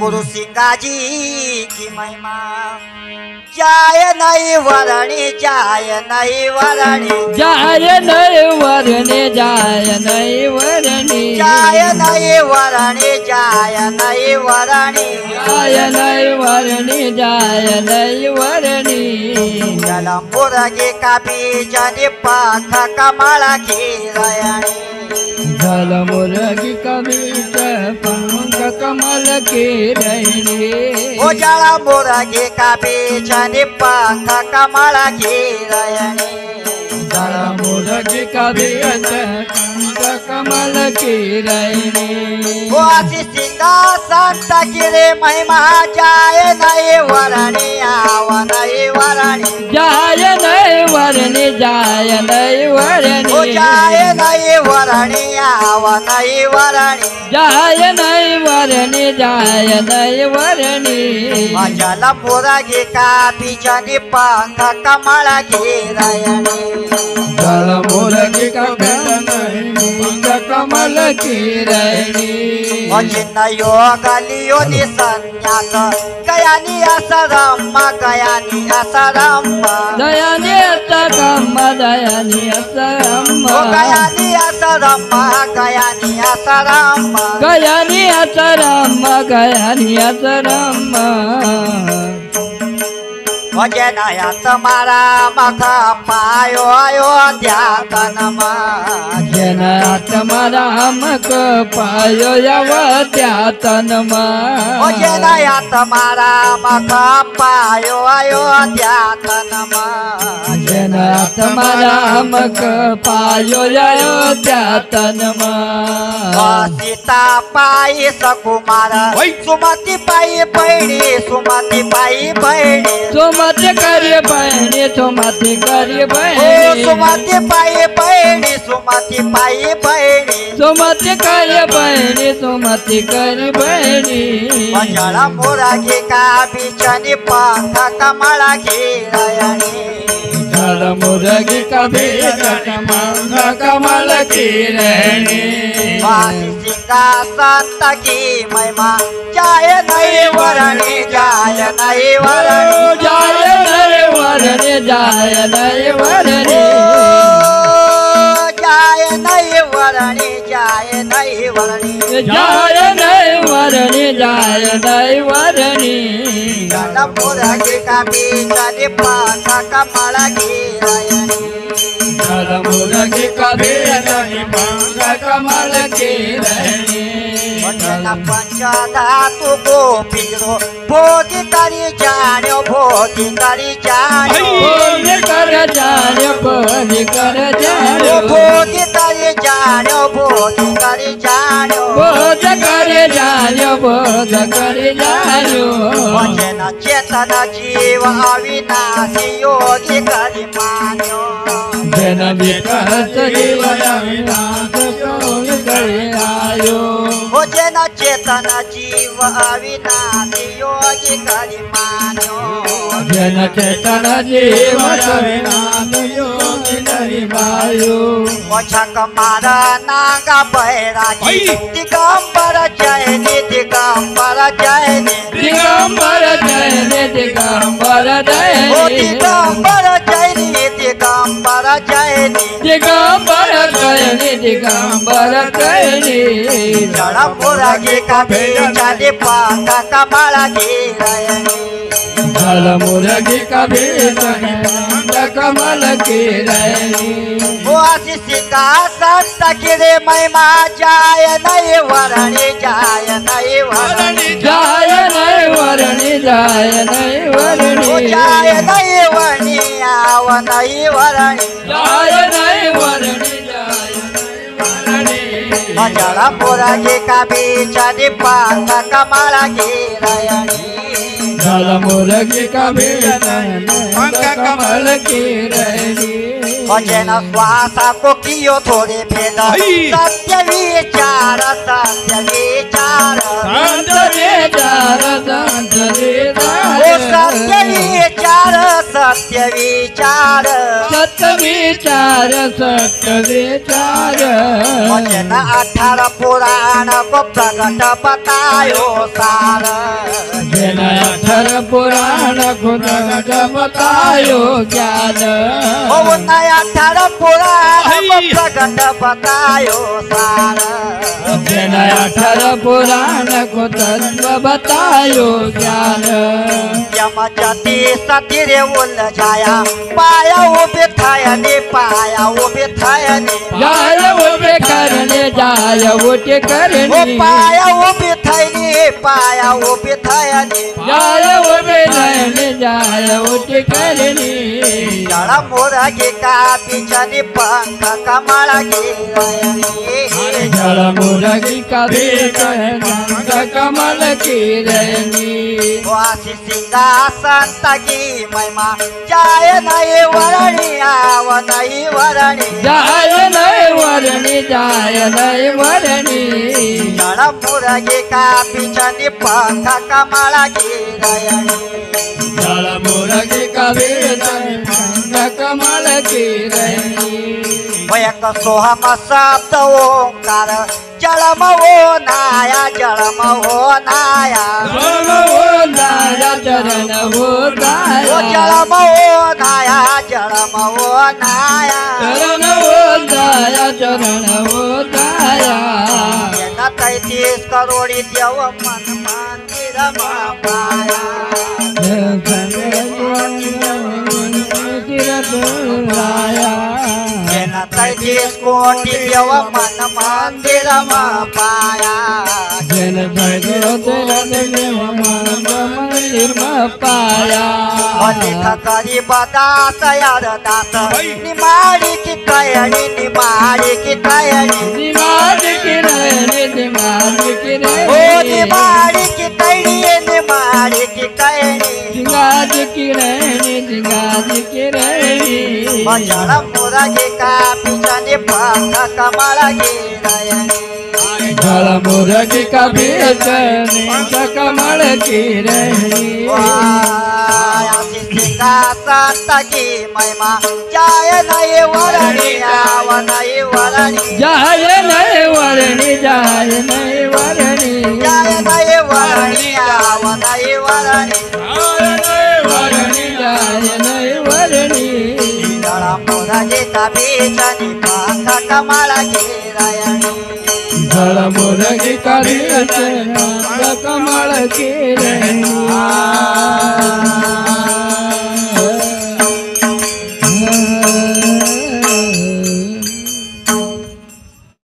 गुरु सिंगाजी की महिमा जाय नहीं वरणी जाय नहीं वरणी जाय नहीं वरणी जाय नहीं वरणी जाय नहीं वरणी जाय नहीं वरणी जाय नहीं वरणी जाय नहीं वरणी जल मुरगी का बीज पंख कमल की रयणी जल मुरगी का बीज पंख कमल की रयणी ओ जल मुरगी का बीज पंख कमल की रयणी जल मुरगी का बीज पंख कमल की रयणी ओ आशी सिंहासन गिरे महिमा जाय नहीं वरणी आव नहीं वरणी जाय नहीं वरणी जाय नहीं वरणी ओ जाय नहीं वरणी आव नहीं वरणी जाय नहीं वरणी जाय नहीं वरणी जल मुरगी का बीजनी पंख कमल की रयणी जल मुरगी का पंख कमल की रयणी जिन योग लियो नि संन्यास गयानी असरम गयानी असरम दयानी असरम दयानी असरम गयानी असरम गयानी असरम गयानी असरम गयानी असरम भजनया तुम्हारा मख पायो अयोध्यातनमा तुम्हारा मख पायो अयोध्यातनमा भजनया तुम्हारा मख पायो अयोध्यातनमा तुम्हारा मख पायो अयोध्यातनमा सीता पाई सकुमार सुमती पाई बहिणी सुमती पाई बहिणी सुमती करी बहिणी सुमती करी बहिणी सुमती पाई बहिणी सुमती पाई बहिणी सुमती करी बहिणी सुमती करी बहिणी जल मुरगी का बीजनी पंख कमल की रयणी जल मुरगी का बीज पंख कमल की रयणी सिंहासन की महिमा जाय नहीं वरणी जाय नहीं वरणी जाय नहीं वरणी जाय नहीं वरणी जाय नहीं वरणी जाय नहीं वरणी जाय नहीं वरणी जाय नहीं वरणी जल मुरगी का बीजनी पंख कमल की रयणी जल मुरगी का बीज पंख कमल की रयणी पंचधातु गोपीरो भोगी करी जान्यो भोगी करी जान्यो भोगी कर जान्यो भोगी कर जान्यो भोगी करी जान्यो भोगी करी जान्यो बोध कर जान्यो बोध कर जान्यो भजन चेतन जीव अविनाशी योगी करी मान्यो जन विकास जीव अविनाश योगी कर आयो भजन चेतन जीव अविनाशी योगी करी मान्यो जन चेतन जीव अविनाश योगी कर आयो वछक मार नागा बैरागी दिगंबर जयनी दिगंबर जयनी दिगंबर जयनी दिगंबर जयनी दिगंबर जयनी दिगंबर जयनी दिगंबर जयनी दिगंबर जयनी जड़ मुरगी का बीजनी पंख कमल की रयणी जल मुरगी का बीज पंख कमल की रयणी आशी सिंहासन गिरे महिमा जाय नहीं वरणी जाय नहीं वरणी जाय नहीं वरणी जाय नहीं वरणी जाय नहीं वरणी आव नहीं वरणी जाय नहीं वरणी जाय नहीं वरणी जल मुरगी का बीजनी पंख कमल की रयणी जल मुरगी का बीज पंख कमल की रयणी। भजन श्वासा कोकियो थोडे भेद आई. सत्य विचार सत्य विचार संत विचार संत ओ सत्य विचार विचार सत्य विचार सत्य विचार सत्य विचार भजन 18 पुराण को प्रगट बतायो सार जन 18 पुराण खुद बतायो ज्ञान ओ नया 18 पुराण को प्रगट बतायो सार जन 18 पुराण खुद बतायो ज्ञान यम जति सती रे उलझाया पाया उभे थयने पाया उभे थयने जाय उभे करणे जाय उठे ओ करणे पाया उभे थयने पाया उभे थयने जाय उभे करणे जाय उठे करणे जड़ मोरगे का बिचनी पंख कमल गिरनी जल मुरगी का कमल की रैनी वासी सिंहासन तकी महिमा जाय नहीं वरणी आव नहीं वरणी जाय नहीं वरणी जाय नहीं वरणी जड़ मुरगे का बिचनी पंख कमल गिरनी जल मुरगी का कमल की रैनी एक सोहम शब्द ओंकार जलम हो नाया जलम हो नाया जलम हो नाया चरण हो ओ गाया जलम हो नाया जलम हो नाया चरण हो गाया चरण हो गाया 33 करोड़ी देव मन मंदिर में पाया लाया 33 कोटि देव मन मंदिर में पाया जन मंदिर में पाया लिख करी बदास यार दास निमाड़ी की कयनी निमाड़ी की कयनी दिमाग की रहने दिमाग की ओ रहने निमाड़ी की कयनी निमाड़ी की कयनी जिंगाज की रहने जिंगाज की रहने बजड़ मुरगे का पिछने पंख कमल गिरनी जल मुरगी का बेचने कमल की रहनी सिंहासन तकी महिमा जाय नहीं वरणी आव नहीं वरणी जाय नहीं वरणी जाय नहीं वरणी जाय नहीं वरणी आव नहीं वरणी वरणी जाय नहीं वरणी जड़ मुरगे का बीचनी पंख कमल गिरनी जल मुरगी का बेचने कमल की रहनी